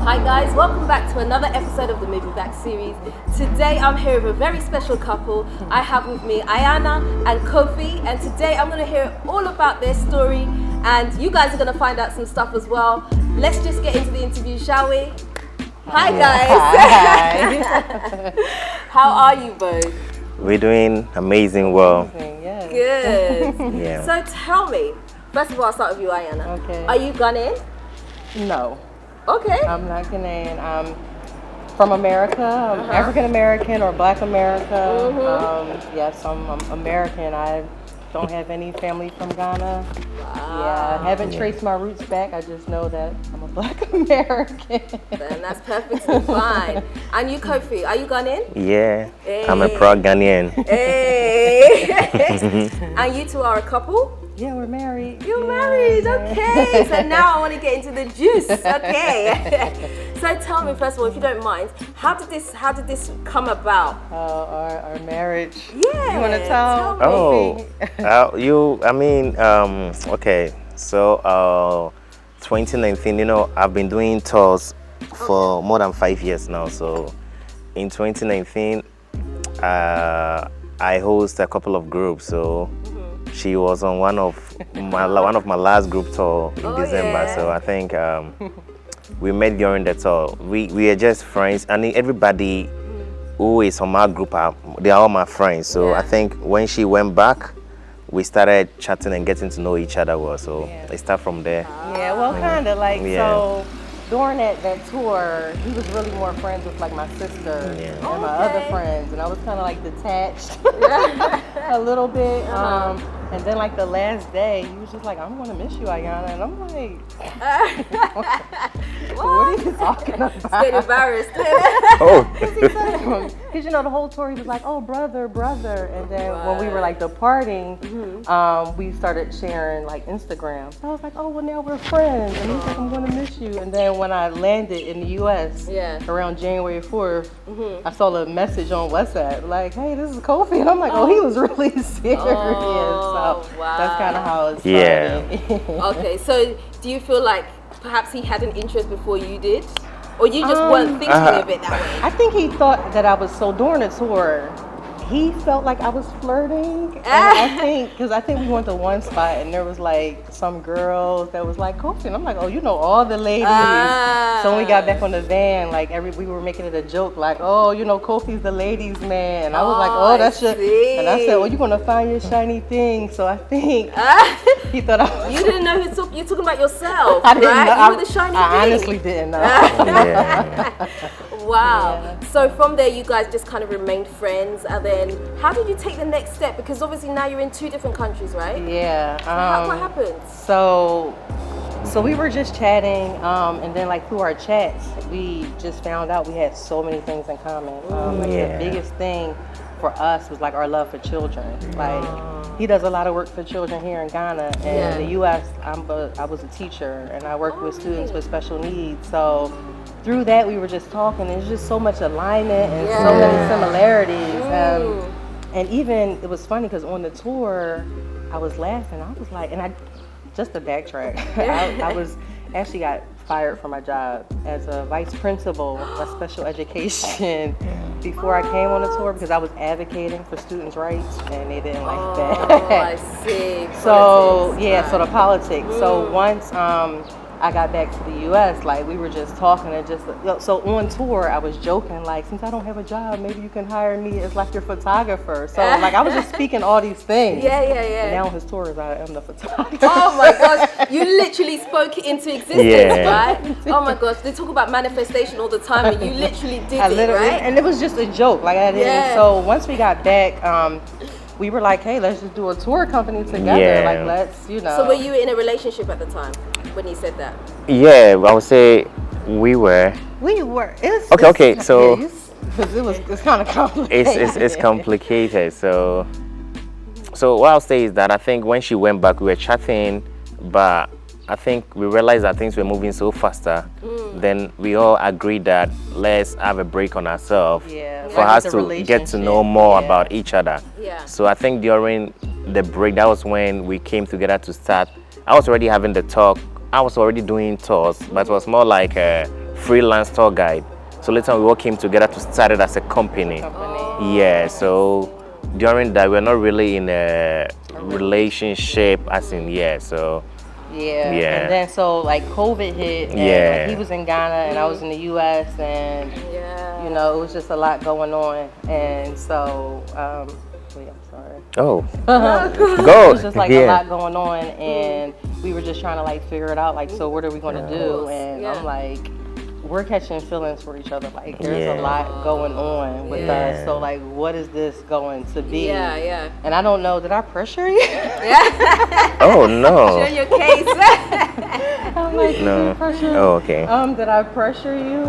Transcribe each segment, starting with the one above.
Hi guys, welcome back to another episode of the Moving Back series. Today I'm here with a very special couple. I have with me Aiyana and Kofi, and today I'm going to hear all about their story, and you guys are going to find out some stuff as well. Let's just get into the interview, shall we? Hi guys. Hi. How are you both? We're doing amazing well. Yes. Good. Yeah. So tell me, first of all, I'll start with you, Aiyana. Okay. Are you Ghanaian? No, Okay. I'm not Ghanaian. I'm from America. I'm African American or Black America. Yes, I'm American. I don't have any family from Ghana. Yeah, I haven't traced my roots back. I just know that I'm a Black American. Then that's perfectly fine. And you, Kofi, are you Ghanaian? Yeah. Hey. I'm a proud Ghanaian. Hey. And you two are a couple? Yeah, we're married. You're Yeah, married, yeah. okay. So now I want to get into the juice, okay. So tell me, first of all, if you don't mind, how did this come about? Our marriage. Yeah. You want to tell? Oh, okay. So, 2019, I've been doing tours for more than 5 years now. So, in 2019, I host a couple of groups. So, she was on one of my last group tour in December. Yeah. So, I think we met during the tour. We are just friends, and everybody who is on my group they are all my friends. So Yeah. I think when she went back, we started chatting and getting to know each other well. So it started from there. Yeah, well, kind of like, Yeah. so during that tour, he was really more friends with like my sister and my other friends, and I was kind of like detached a little bit. And then like the last day, he was just like, I'm gonna miss you, Aiyana, and I'm like, what are you talking about? Get embarrassed. Oh, Because the whole tour he was like, oh, brother, and then when we were like departing, we started sharing like Instagram. So I was like, oh, well, now we're friends, and he's like, I'm gonna miss you. And then when I landed in the U.S. around January 4th, I saw a message on WhatsApp like, hey, this is Kofi, and I'm like, oh, he was really serious. So that's kind of how it started. Yeah. Okay, so do you feel like perhaps he had an interest before you did? Or you just weren't thinking of it that way? I think he thought that I was, so during the tour, he felt like I was flirting. And I think we went to one spot and there was like some girls that was like, Kofi, and I'm like, oh, you know all the ladies. So when we got back on the van, like we were making it a joke, like, oh, Kofi's the ladies' man. I was like, oh, that's your, and I said, well, you're gonna find your shiny thing. So I think he thought I was. You didn't know you're talking about yourself, I didn't right? know. You were the shiny I thing. honestly didn't know. yeah. Wow. Yeah. So from there, you guys just kind of remained friends, and then how did you take the next step? Because obviously now you're in 2 different countries, right? Yeah. What happened? So we were just chatting, and then like through our chats, we just found out we had so many things in common. The biggest thing for us was like our love for children. Like he does a lot of work for children here in Ghana, and in the U.S. I was a teacher, and I worked with students with special needs. So through that, we were just talking. There's just so much alignment and so many similarities. And even, it was funny because on the tour, I was laughing. I was like, just to backtrack, I was actually got fired from my job as a vice principal of special education before I came on the tour because I was advocating for students' rights and they didn't like that. Oh, I see. So so the politics. So once I got back to the U.S., like we were just talking and just, so on tour I was joking like, since I don't have a job, maybe you can hire me as like your photographer. So like I was just speaking all these things. And now on his tours I am the photographer. Oh my gosh, you literally spoke it into existence, right? Oh my gosh, they talk about manifestation all the time and you literally did it, right? And it was just a joke, like I didn't. So once we got back, we were like, hey, let's just do a tour company together. Like let's, So were you in a relationship at the time when he said that? Yeah, I would say we were. Okay. So it's kind of complicated. It's complicated. So what I'll say is that I think when she went back, we were chatting, but I think we realized that things were moving so faster. Then we all agreed that let's have a break on ourselves for us to get to know more about each other. So I think during the break, that was when we came together to start. I was already having the talk. I was already doing tours, but it was more like freelance tour guide. So later on, we all came together to start it as a company. Yeah, so during that, we're not really in a relationship, as in, so. Yeah. Yeah. And then so like COVID hit, and like, he was in Ghana and I was in the US, and you know, it was just a lot going on. And so wait, I'm sorry. Oh. It was just like a lot going on, and we were just trying to like figure it out, like, so what are we going to do? And I'm like, we're catching feelings for each other. Like, there's a lot going on with us. So, like, what is this going to be? And I don't know. Did I pressure you? Oh, no. Show your case. I'm like, No. pressure. Oh, okay. Did I pressure you?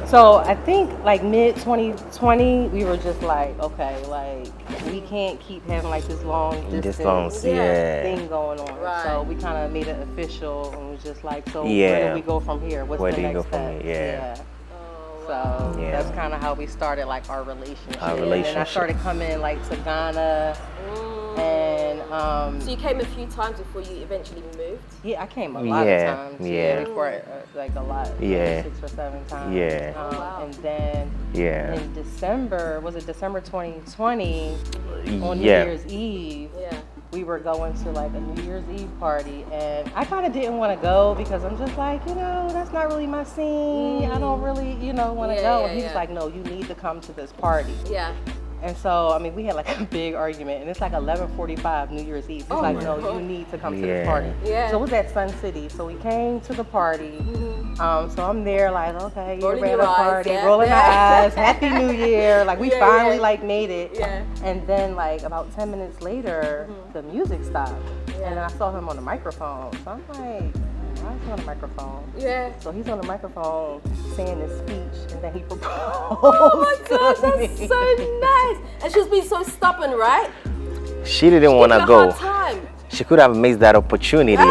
So I think like mid 2020, we were just like, okay, like we can't keep having like this long distance thing going on. Right. So we kind of made it official and was just like, so where do we go from here? What's the next step? So that's kind of how we started like our relationship. And I started coming like to Ghana, and so you came a few times before you eventually moved? Yeah, I came a lot of times. Before like a lot. 6 or 7 times. And then in December, was it December 2020, on New Year's Eve, we were going to like a New Year's Eve party, and I kind of didn't want to go because I'm just like, you know, that's not really my scene. I don't really, you know, want to go. And he was like, no, you need to come to this party. And so, I mean, we had like a big argument, and it's like 11:45 New Year's Eve. He's like, no, you need to come to this party. So it was at Sun City. So we came to the party. So I'm there like, okay, you're at a party, rolling our eyes, Happy New Year. Like we finally like made it. And then like about 10 minutes later, the music stopped. And then I saw him on the microphone. So I'm like, why is he on the microphone? So he's on the microphone saying this speech, and then he proposed. Oh my gosh, that's so nice. And she's been so stubborn, right? She didn't want to go. She could have missed that opportunity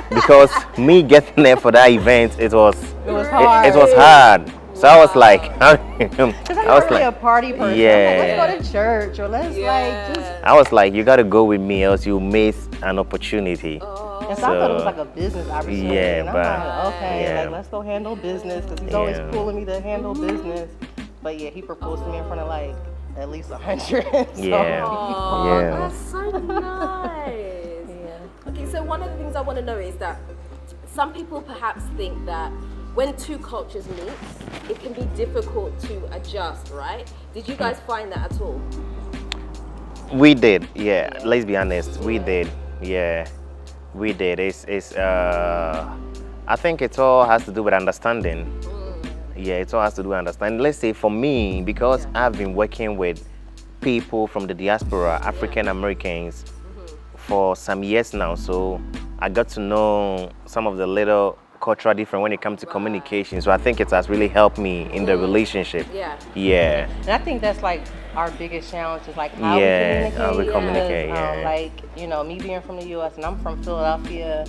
because me getting there for that event, it was hard. It was hard. So I was like, I was like a party person. Like, let's go to church, or let's like just. I was like, you got to go with me, else you miss an opportunity. And so I thought it was like a business opportunity. And I'm like, okay, like let's go handle business, because he's always pulling me to handle business. But yeah, he proposed to me in front of like at least 100. That's so nice. Okay, so one of the things I want to know is that some people perhaps think that when two cultures meet, it can be difficult to adjust, right? Did you guys find that at all? We did, let's be honest, we did, we did. I think it all has to do with understanding. It all has to do with understanding. Let's say for me, because I've been working with people from the diaspora, African Americans, for some years now, so I got to know some of the little cultural difference when it comes to communication. So I think it has really helped me in the relationship. And I think that's like our biggest challenge is like how we communicate. Like, you know, me being from the US and I'm from Philadelphia.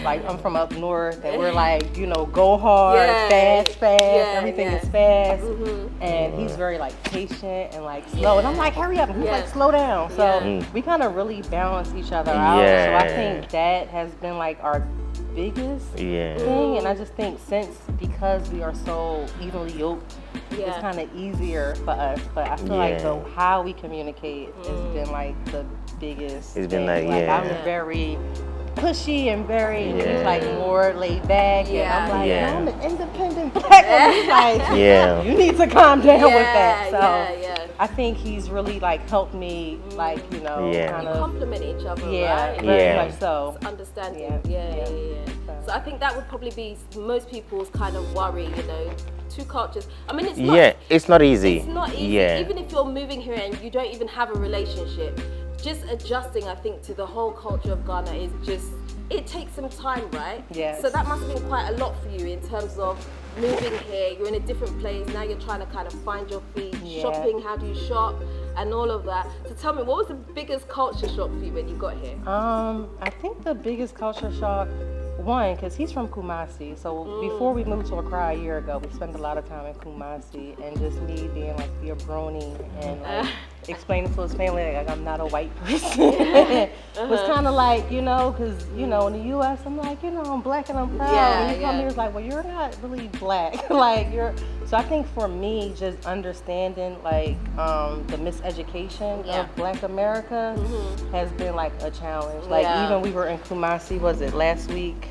Like I'm from up north, and we're like, you know, go hard, fast, everything is fast. And he's very like patient and like slow. And I'm like, hurry up. And he's like, slow down. So we kind of really balance each other out. So I think that has been like our biggest thing. And I just think because we are so evenly yoked, it's kind of easier for us. But I feel like how we communicate has been like the biggest It's thing. been like, I'm very pushy and very he's like more laid back, and I'm like, I'm an independent black woman. He's like, you need to calm down with that. So I think he's really like helped me, like, you know, kind of complement each other, right? Very much so. Understanding, So I think that would probably be most people's kind of worry, you know, two cultures. I mean, it's not. It's not easy. It's not easy. Even if you're moving here and you don't even have a relationship, just adjusting, I think, to the whole culture of Ghana is just, it takes some time, right? So that must have been quite a lot for you in terms of moving here. You're in a different place. Now you're trying to kind of find your feet. Shopping, how do you shop? And all of that. So tell me, what was the biggest culture shock for you when you got here? I think the biggest culture shock one, because he's from Kumasi. So before we moved to Accra a year ago, we spent a lot of time in Kumasi, and just me being like the brony and like explaining to his family like I'm not a white person was kind of like, you know, because you know in the U.S. I'm like, you know, I'm black and I'm proud. And you come here, it's like, well, you're not really black, like you're. So I think for me, just understanding like the miseducation of Black America has been like a challenge. Like even we were in Kumasi, was it last week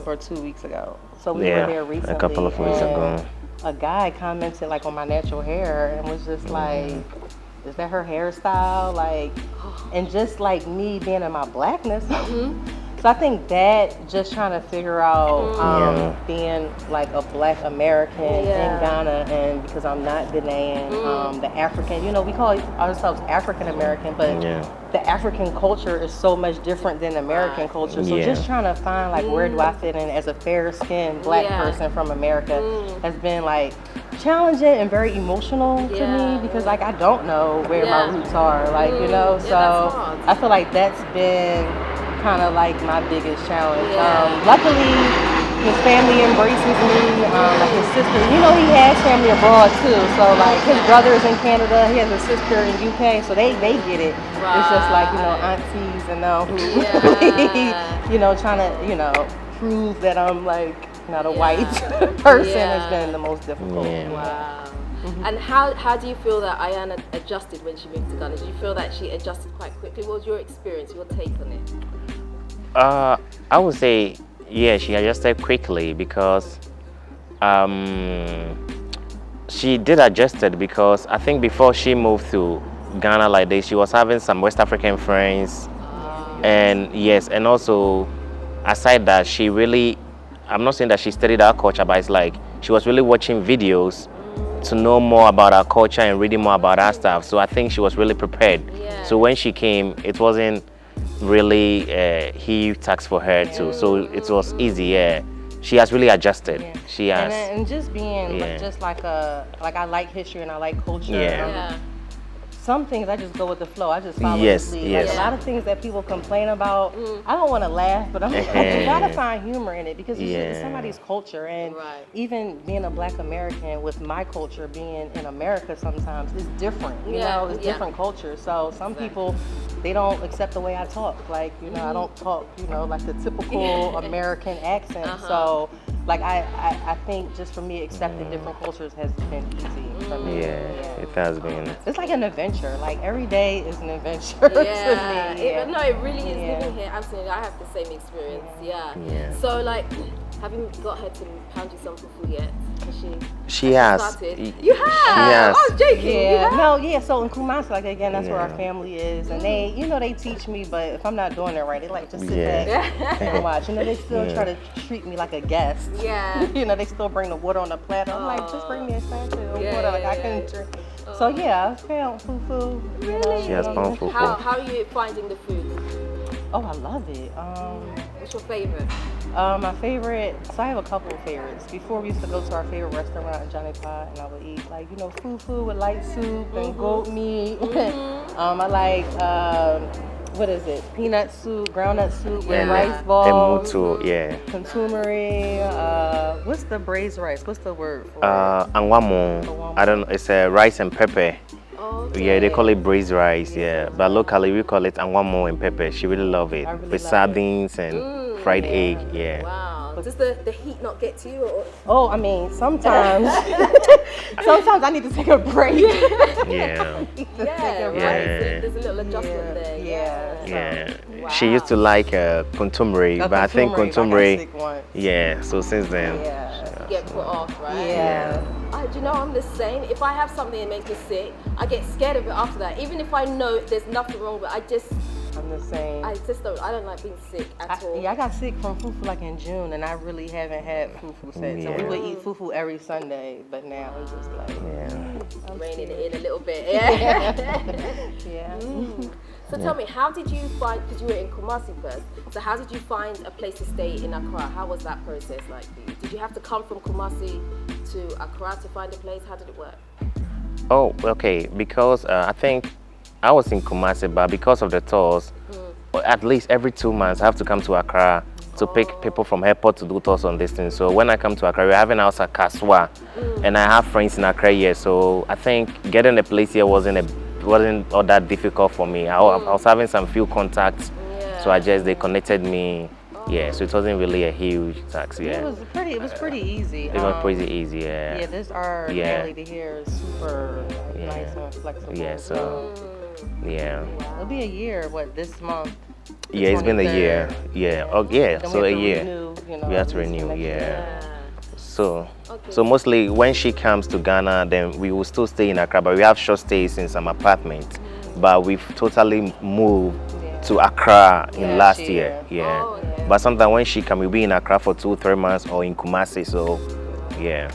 or 2 weeks ago? So we were there recently. A couple of weeks ago. A guy commented like on my natural hair and was just like, is that her hairstyle? Like, and just like me being in my blackness. So I think that just trying to figure out being like a Black American in Ghana, and because I'm not Ghanaian, the African, you know, we call ourselves African American, but the African culture is so much different than American culture. So just trying to find like where do I fit in as a fair-skinned Black person from America has been like challenging and very emotional to me, because like I don't know where my roots are, like you know. So I feel like that's been kind of like my biggest challenge. Luckily, his family embraces me. Like his sister, you know, he has family abroad too. So like his brother's in Canada, he has a sister in UK, so they get it. It's just like, you know, aunties and who, you know, trying to, you know, prove that I'm like not a white person has been the most difficult. Wow. And how do you feel that Aiyana adjusted when she moved to Ghana? Do you feel that she adjusted quite quickly? What was your experience, your take on it? I would say, yeah, she adjusted quickly because she did adjust it, because I think before she moved to Ghana like this, she was having some West African friends. And yes, and also aside that, she really, I'm not saying that she studied our culture, but it's like she was really watching videos to know more about our culture and reading more about our stuff. So I think she was really prepared. So when she came, it wasn't really huge tax for her too. So it was easy. She has really adjusted. She has. And just being just like I like history and I like culture. Some things I just go with the flow. I just follow the lead. Like a lot of things that people complain about, I don't want to laugh, but you gotta find humor in it, because it's somebody's culture. And even being a Black American with my culture, being in America sometimes is different. You know, it's different culture. So some people, they don't accept the way I talk. Like, you know, I don't talk, you know, like the typical American accent. So like I think just for me, accepting different cultures has been easy for me. It has been. It's like an adventure. Like every day is an adventure to me. No, it really is. Living here, absolutely. I have the same experience. So like, have you got her to pound you some fufu yet? She has. Started? You have? Oh, joking. So in Kumasi, like again, that's where our family is, and they, you know, they teach me. But if I'm not doing it right, they like just sit back and watch. You know, they still try to treat me like a guest. You know, they still bring the water on the platter. I'm like, just bring me a sachet of water. Like I can drink. So I found fufu. Really? She has found fufu. How are you finding the food? Oh, I love it. What's your favorite? My favorite, so I have a couple of favorites. Before we used to go to our favorite restaurant in Johnny Pot, and I would eat like, you know, fufu with light soup and goat meat. I like, what is it? Peanut soup, groundnut soup with rice balls. Contumely. What's the braised rice? What's the word for it? Anwamo. I don't know. It's rice and pepper. Yeah, they call it braised rice. But locally we call it anwamo and pepper. She really love it with sardines and fried egg. Wow. Does the heat not get to you? Or? Oh, I mean, sometimes. Sometimes I need to take a break. There's a little adjustment there. Wow. She used to like contumely, but I think contumely. So since then. Get put off, right? Do you know, I'm the same. If I have something that makes me sick, I get scared of it after that. Even if I know there's nothing wrong with it, I'm the same. I don't like being sick at all. I got sick from fufu like in June, and I really haven't had fufu since. So we would eat fufu every Sunday, but now it's just like I'm reining it in a little bit. So tell me, how did you find? Because you were in Kumasi first. So how did you find a place to stay in Accra? How was that process like for you? Did you have to come from Kumasi to Accra to find a place? How did it work? Oh, okay. Because I think I was in Kumasi, but because of the tours, at least every 2 months I have to come to Accra to pick people from airport to do tours on this thing. So when I come to Accra, we're having a house at Kaswa, and I have friends in Accra here. So I think getting a place here wasn't all that difficult for me. I was having some few contacts, so they connected me. Yeah, so it wasn't really a huge tax. Yeah, It was pretty easy. It was pretty easy. Yeah. Yeah, our lady here is super nice and flexible. Yeah, so yeah. It'll be a year. What, this month? Yeah, it's been a year. Yeah. Oh, yeah. Then So we a have to year. renew, We have to renew. next year. Yeah. So mostly when she comes to Ghana, then we will still stay in Accra, but we have short stays in some apartments. But we've totally moved to Accra in last year. Yeah. Oh, yeah. But sometimes when she comes, we'll be in Accra for 2-3 months or in Kumasi. So yeah.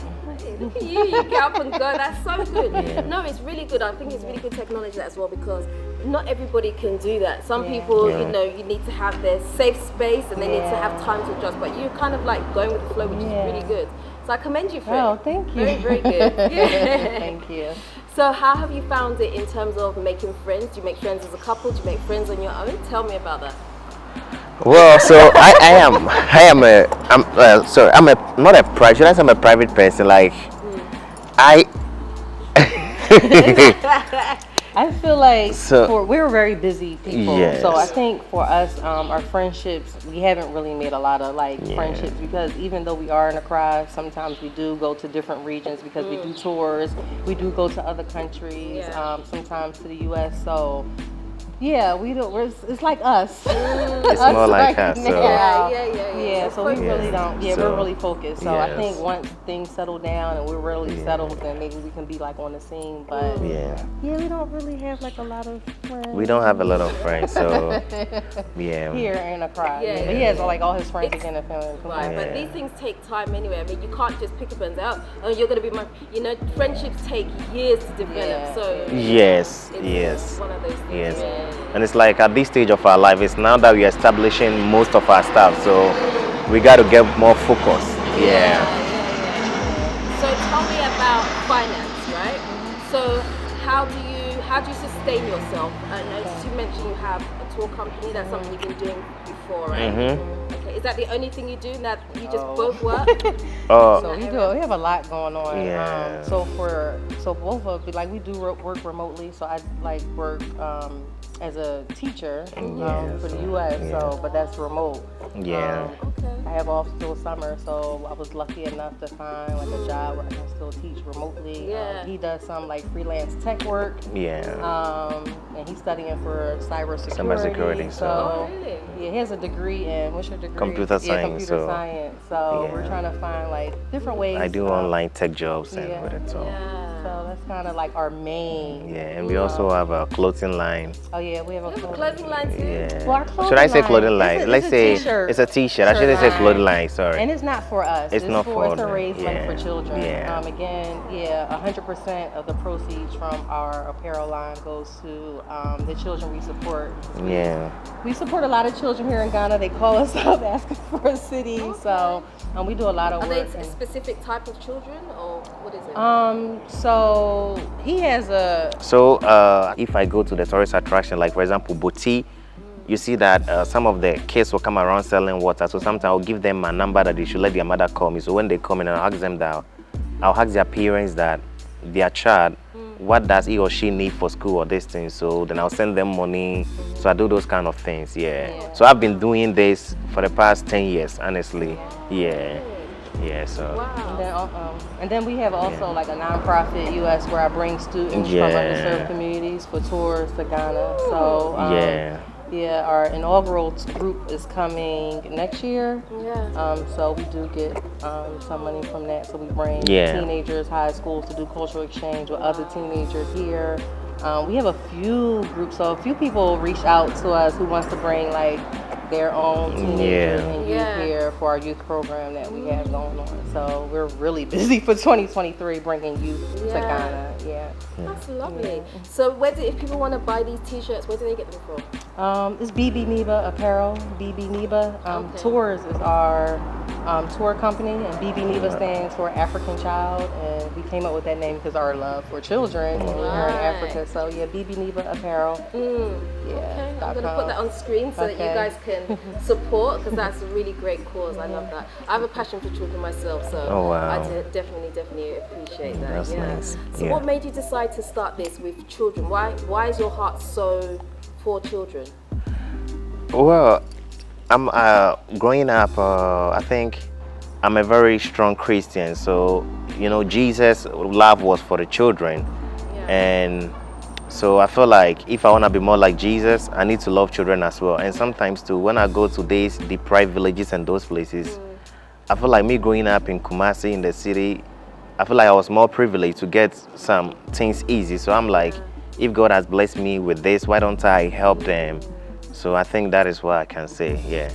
Look at you get up and go. That's so good. No, it's really good. I think it's really good technology as well, because not everybody can do that. Some people, you know, you need to have their safe space and they need to have time to adjust. But you're kind of like going with the flow, which is really good. So I commend you for it. Oh, thank you. Very, very good. Yeah. Thank you. So how have you found it in terms of making friends? Do you make friends as a couple? Do you make friends on your own? Tell me about that. Well, so I'm not a private. Should I say I'm a private person? Like I feel like we're very busy people. Yes. So I think for us, our friendships, we haven't really made a lot of friendships, because even though we are in Accra, sometimes we do go to different regions because we do tours. We do go to other countries, sometimes to the U.S. So yeah, it's like us. It's more like us. So. Yeah. So we really don't. Yeah, we're really focused. So I think once things settle down and we're really settled, then maybe we can be like on the scene. But we don't really have like a lot of friends. We don't have a lot of friends. So here in Accra. But he has like all his friends again in family. Right, but these things take time anyway. I mean, you can't just pick up and say, oh, you're going to be my, friendships take years to develop. So yes. It's one of those things. Yes. And it's like at this stage of our life, it's now that we're establishing most of our stuff, so we got to get more focused. Yeah. So tell me about finance, right? So how do you sustain yourself? I noticed you mentioned you have a tour company. That's something you've been doing before, right? Okay. Is that the only thing you do? That you just both work? So we have a lot going on. Yeah. So both of us, we do work remotely. So I work as a teacher for the U.S. So, but that's remote. Yeah. I have off still summer, so I was lucky enough to find a job where I can still teach remotely. He does some freelance tech work. Yeah. And he's studying for cybersecurity. So he has a degree in, what's your degree? Computer science. Computer science. So we're trying to find different ways. I do online tech jobs and with it. So that's kind of our main. Yeah, and we also have a clothing line. Oh yeah, we have a clothing line too. Yeah. Well, Should I say clothing line? Let's say it's a t-shirt. I shouldn't say clothing line. Sorry. And it's not for us. It's not for it's to raise money for children. Yeah. Again, 100% of the proceeds from our apparel line goes to the children we support. Yeah. We support a lot of children here in Ghana. They call us up asking for a city. So we do a lot of work. Are they a specific type of children, or what is it? So he has a. So if I go to the tourist attraction, like for example, Boti, you see that some of the kids will come around selling water. So sometimes I'll give them a number that they should let their mother call me. So when they come in, I'll ask them that. I'll ask their parents that their child, what does he or she need for school or this thing. So then I'll send them money. So I do those kind of things. Yeah. So I've been doing this for the past 10 years, honestly. Yeah. Yeah, so. Wow. And then we have also a nonprofit U.S. where I bring students from underserved communities for tours to Ghana. So our inaugural group is coming next year. So we do get some money from that. So we bring teenagers, high schools to do cultural exchange with other teenagers here. We have a few groups, so a few people reach out to us who wants to bring their own teenagers and youth here for our youth program that we have going on. So we're really busy for 2023 bringing youth to Ghana. That's lovely. So if people want to buy these t-shirts, where do they get them from? It's BB Neba Apparel. BB Neba Tours is our tour company, and BB Neba stands for African Child, and we came up with that name because our love for children when we were in Africa. So BB Neba Apparel. Okay, I'm gonna put that on screen so that you guys can and support, because that's a really great cause. I love that. I have a passion for children myself, so I definitely appreciate that. That's nice. So what made you decide to start this with children? Why is your heart so for children? Well, I'm growing up. I think I'm a very strong Christian, so Jesus' love was for the children, and so I feel like if I want to be more like Jesus, I need to love children as well. And sometimes too, when I go to these deprived villages and those places, I feel like me growing up in Kumasi in the city, I feel like I was more privileged to get some things easy. So I'm like, if God has blessed me with this, why don't I help them? So I think that is what I can say. Yeah.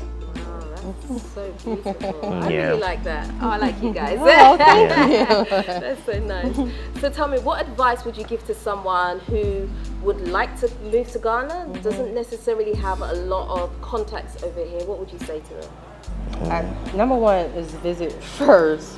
That's so beautiful. I really like that. Oh, I like you guys. Thank you. That's so nice. So tell me, what advice would you give to someone who would like to move to Ghana, doesn't necessarily have a lot of contacts over here? What would you say to them? Number one is visit first.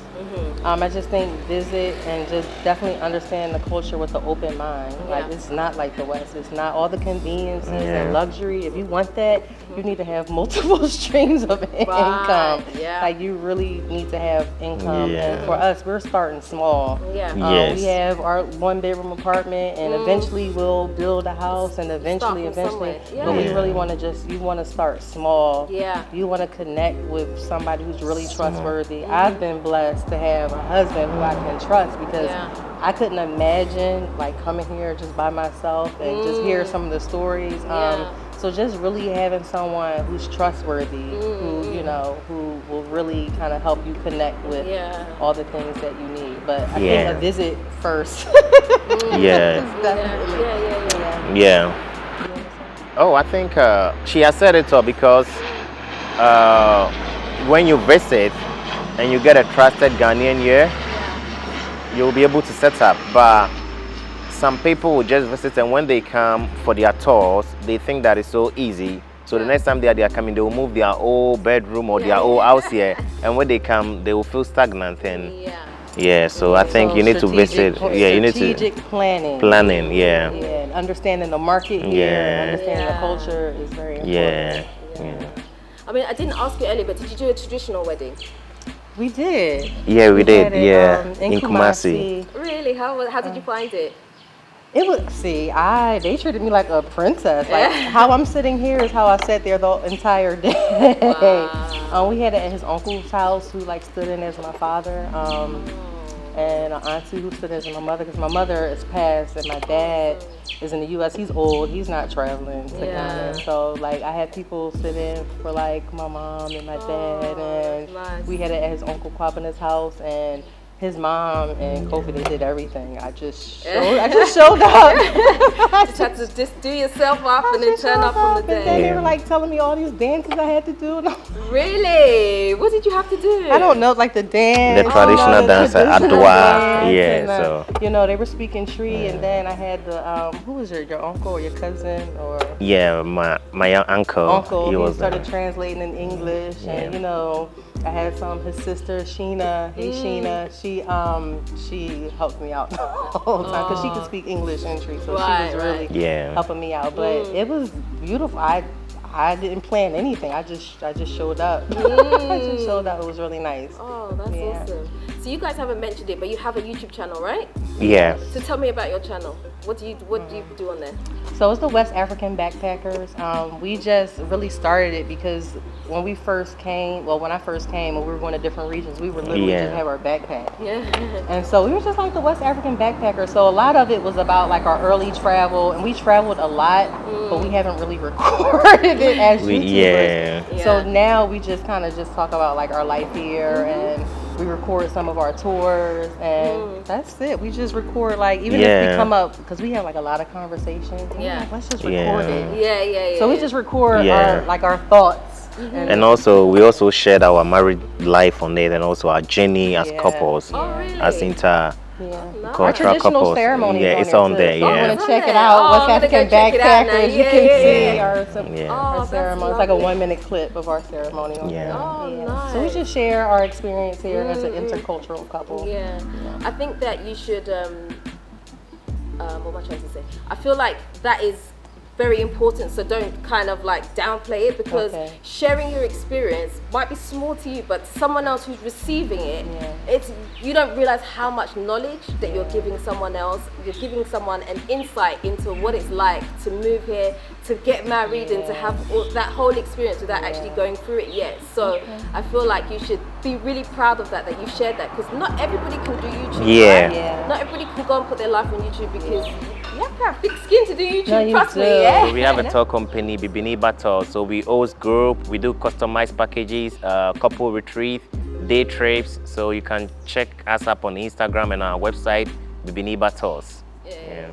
I just think visit and just definitely understand the culture with an open mind. Like, it's not like the West. It's not all the conveniences and luxury. If you want that, you need to have multiple streams of income. Like, you really need to have income. And for us, we're starting small. We have our 1-bedroom apartment, and eventually we'll build a house, and eventually. But we really want to you want to start small. You want to connect with somebody who's really trustworthy. I've been blessed to have a husband who I can trust, because I couldn't imagine like coming here just by myself and just hear some of the stories. So just really having someone who's trustworthy, who will really kind of help you connect with all the things that you need. But I think a visit first. Oh, I think she has said it all, because when you visit and you get a trusted Ghanaian here, you'll be able to set up. But some people will just visit, and when they come for their tours, they think that it's so easy. So the next time they are coming, they will move their old bedroom or their old house here, and when they come, they will feel stagnant. And so I think you need to visit. You need to strategic planning. And understanding the market here, understanding the culture is very important. I mean, I didn't ask you earlier, but did you do a traditional wedding? We did. Yeah, we did. In Kumasi. Really? How did you find it? It was, they treated me like a princess. Like, how I'm sitting here is how I sat there the entire day. We had it at his uncle's house, who like stood in as my father, and an auntie who stood as my mother, because my mother is passed and my dad is in the U.S. He's old. He's not traveling to Ghana. So like, I had people sit in for like my mom and my dad, and we had it at his uncle Kwabana's house, and his mom and Kofi, they did everything. I just showed up. Just had to just do yourself off and then turn up on the day. And then they were like telling me all these dances I had to do. Really? What did you have to do? I don't know, like the dance. The traditional dance, Adwa. So, they were speaking Tree, and then I had the, who was your uncle or your cousin? Or my uncle. He started translating in English, and I had his sister Sheena. Hey Sheena, she helped me out the whole time, because she could speak English and Tree, so she was really helping me out. But it was beautiful. I didn't plan anything. I just showed up. I just showed up. It was really nice. Oh, that's awesome. So you guys haven't mentioned it, but you have a YouTube channel, right? Yeah. So tell me about your channel. What do you do on there? So it's the West African Backpackers. We just really started it because when I first came and we were going to different regions, we were literally just have our backpack. And so we were just like the West African Backpackers. So a lot of it was about like our early travel, and we traveled a lot, but we haven't really recorded it as YouTubers. So now we just kind of just talk about like our life here, and we record some of our tours, and that's it. We just record, like, even if we come up, because we have like a lot of conversations. Like, let's just record it. So we just record our thoughts. And also, we also shared our married life on it, and also our journey as couples, as our traditional ceremony. It's on there. So I want to check it out. West African Backpackers. You can see our ceremony. It's like a 1-minute clip of our ceremony on there. Nice. So we just share our experience here as an intercultural couple. I think that you should. What am I trying to say? I feel like that is very important, so don't kind of like downplay it, because sharing your experience might be small to you, but someone else who's receiving it, it's, you don't realize how much knowledge that you're giving someone else. You're giving someone an insight into what it's like to move here, to get married, and to have that whole experience without actually going through it yet. So I feel like you should be really proud of that you shared that, because not everybody can do YouTube. Right? Not everybody can go and put their life on YouTube, because you have to have thick skin to do YouTube. Trust me. So we have a tour company, Bibiniba Tour. So we host group, we do customized packages, couple retreat, day trips. So you can check us up on Instagram and our website, Bibiniba Tours.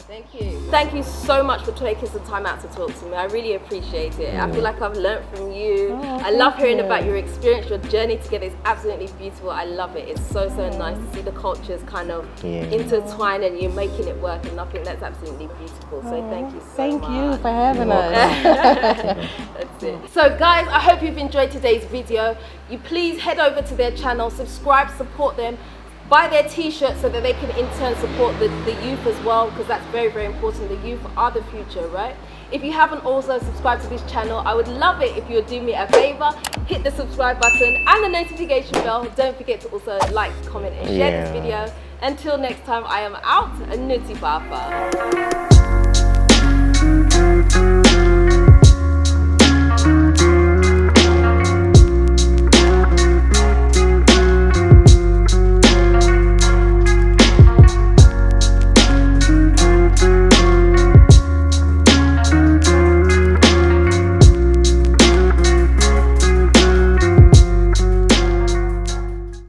Thank you. Thank you so much for taking some time out to talk to me. I really appreciate it. I feel like I've learned from you. I love hearing about your experience. Your journey together is absolutely beautiful. I love it. It's so nice to see the cultures kind of intertwine and you're making it work, and I think that's absolutely beautiful. So thank you so much. Thank you for having us. That's it. So guys, I hope you've enjoyed today's video. You please head over to their channel, subscribe, support them. Buy their t-shirts so that they can in turn support the youth as well, because that's very important. The youth are the future, right? If you haven't also subscribed to this channel, I would love it if you would do me a favor, hit the subscribe button and the notification bell. Don't forget to also like, comment and share this video. Until next time, I am out. Nuti Papa.